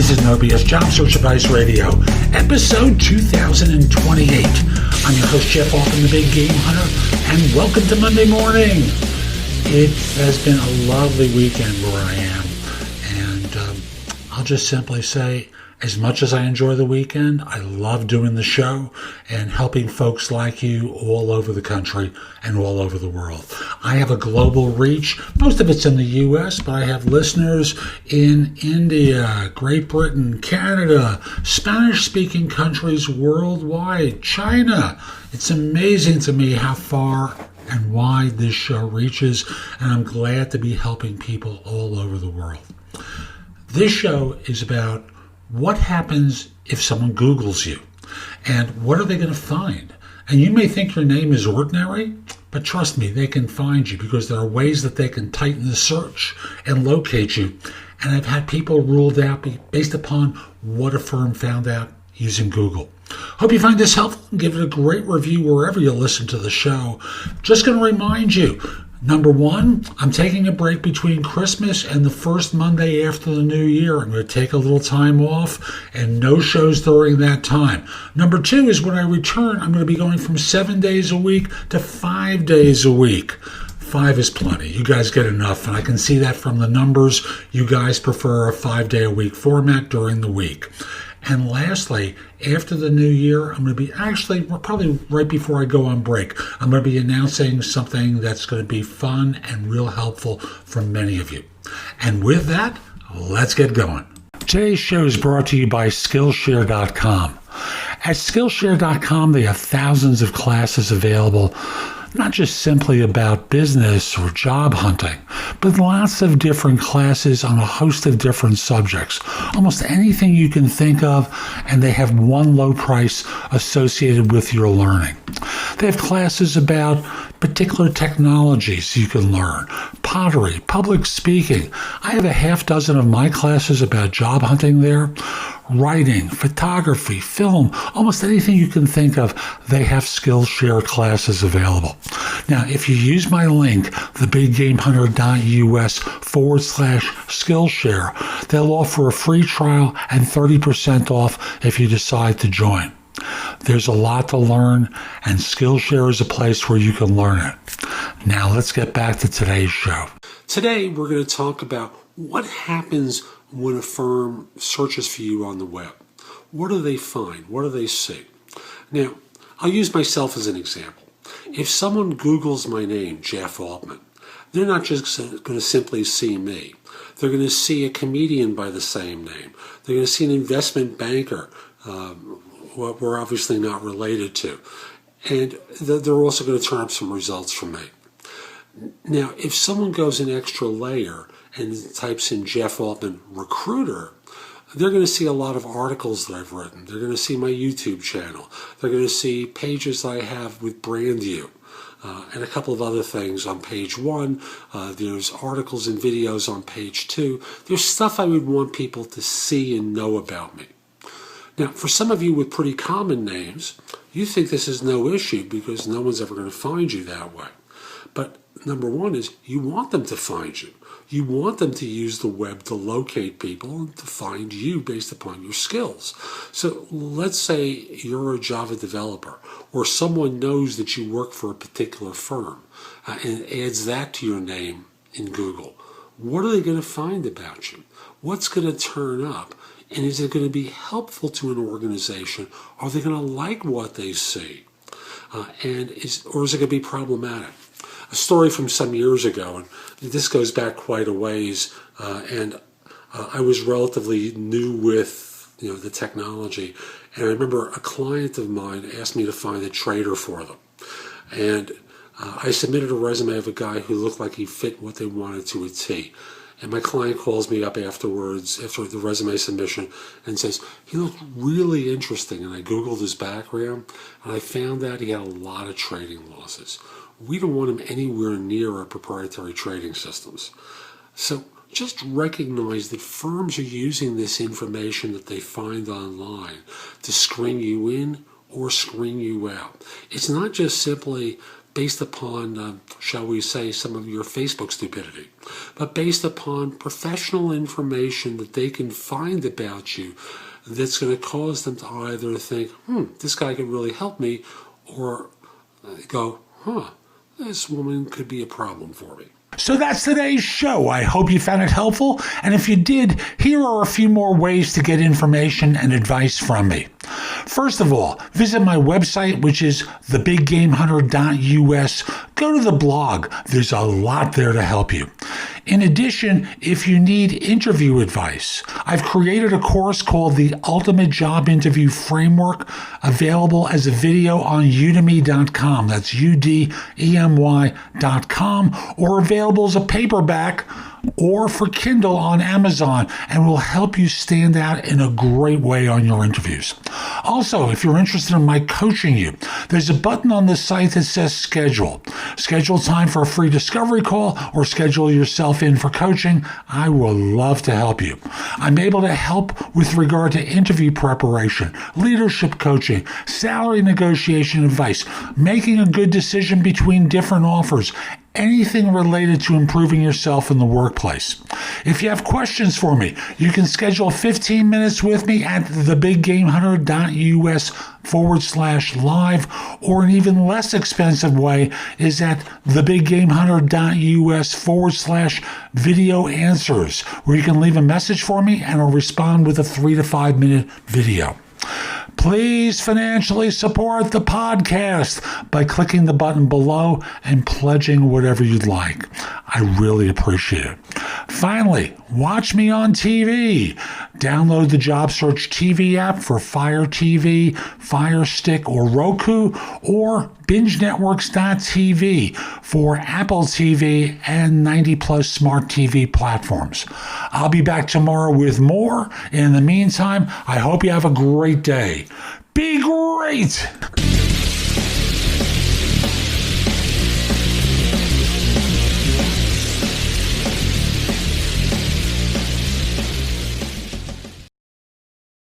This is No BS Job Search Advice Radio, episode 2028. I'm your host, Jeff Altman, the Big Game Hunter, and welcome to Monday morning. It has been a lovely weekend where I am, and I'll just simply say, as much as I enjoy the weekend, I love doing the show and helping folks like you all over the country and all over the world. I have a global reach. Most of it's in the U.S., but I have listeners in India, Great Britain, Canada, Spanish-speaking countries worldwide, China. It's amazing to me how far and wide this show reaches, and I'm glad to be helping people all over the world. This show is about what happens if someone Googles you, and what are they going to find? And you may think your name is ordinary, but trust me, they can find you because there are ways that they can tighten the search and locate you. And I've had people ruled out based upon what a firm found out using Google. Hope you find this helpful and give it a great review wherever you listen to the show. Just going to remind you, number one, I'm taking a break between Christmas and the first Monday after the new year. I'm going to take a little time off and no shows during that time. Number two is when I return, I'm going to be going from 7 days a week to 5 days a week. 5 is plenty. You guys get enough, and I can see that from the numbers. You guys prefer a 5-day-a-week format during the week. And lastly, after the new year, I'm going to be probably right before I go on break, I'm going to be announcing something that's going to be fun and real helpful for many of you. And with that, let's get going. Today's show is brought to you by Skillshare.com. At Skillshare.com, they have thousands of classes available, not just simply about business or job hunting, but lots of different classes on a host of different subjects. Almost anything you can think of, and they have one low price associated with your learning. They have classes about particular technologies you can learn, pottery, public speaking. I have a half dozen of my classes about job hunting there. Writing, photography, film, almost anything you can think of, they have Skillshare classes available. Now, if you use my link, thebiggamehunter.us/Skillshare, they'll offer a free trial and 30% off if you decide to join. There's a lot to learn, and Skillshare is a place where you can learn it. Now, let's get back to today's show. Today, we're going to talk about what happens when a firm searches for you on the web. What do they find? What do they see? Now, I'll use myself as an example. If someone Googles my name, Jeff Altman, they're not just going to simply see me. They're going to see a comedian by the same name. They're going to see an investment banker, what we're obviously not related to. And they're also going to turn up some results from me. Now, if someone goes an extra layer and types in Jeff Altman recruiter, they're going to see a lot of articles that I've written. They're going to see my YouTube channel. They're going to see pages I have with BrandU and a couple of other things on page 1. There's articles and videos on page 2. There's stuff I would want people to see and know about me. Now, for some of you with pretty common names, you think this is no issue because no one's ever going to find you that way. But number one is you want them to find you. You want them to use the web to locate people and to find you based upon your skills. So let's say you're a Java developer or someone knows that you work for a particular firm and adds that to your name in Google. What are they going to find about you? What's going to turn up? And is it going to be helpful to an organization? Are they going to like what they see? Or is it going to be problematic? A story from some years ago, and this goes back quite a ways, and I was relatively new with the technology, and I remember a client of mine asked me to find a trader for them, and I submitted a resume of a guy who looked like he fit what they wanted to a T. And my client calls me up afterwards, after the resume submission, and says, he looked really interesting. And I Googled his background, and I found out he had a lot of trading losses. We don't want him anywhere near our proprietary trading systems. So just recognize that firms are using this information that they find online to screen you in or screen you out. It's not just simply based upon, shall we say, some of your Facebook stupidity, but based upon professional information that they can find about you that's going to cause them to either think, this guy could really help me, or go, this woman could be a problem for me. So that's today's show. I hope you found it helpful. And if you did, here are a few more ways to get information and advice from me. First of all, visit my website, which is thebiggamehunter.us. Go to the blog. There's a lot there to help you. In addition, if you need interview advice, I've created a course called the Ultimate Job Interview Framework, available as a video on udemy.com. That's udemy.com, or available as a paperback or for Kindle on Amazon, and will help you stand out in a great way on your interviews. Also, if you're interested in my coaching you, there's a button on the site that says schedule. Schedule time for a free discovery call or schedule yourself in for coaching. I will love to help you. I'm able to help with regard to interview preparation, leadership coaching, salary negotiation advice, making a good decision between different offers, anything related to improving yourself in the workplace. If you have questions for me, you can schedule 15 minutes with me at thebiggamehunter.us/live, or an even less expensive way is at thebiggamehunter.us/video answers, where you can leave a message for me and I'll respond with a 3 to 5 minute video. Please financially support the podcast by clicking the button below and pledging whatever you'd like. I really appreciate it. Finally, watch me on TV. Download the Job Search TV app for fireTV, Fire Stick, or Roku, or BingeNetworks.tv for Apple TV and 90-plus smart TV platforms. I'll be back tomorrow with more. In the meantime, I hope you have a great day. Be great!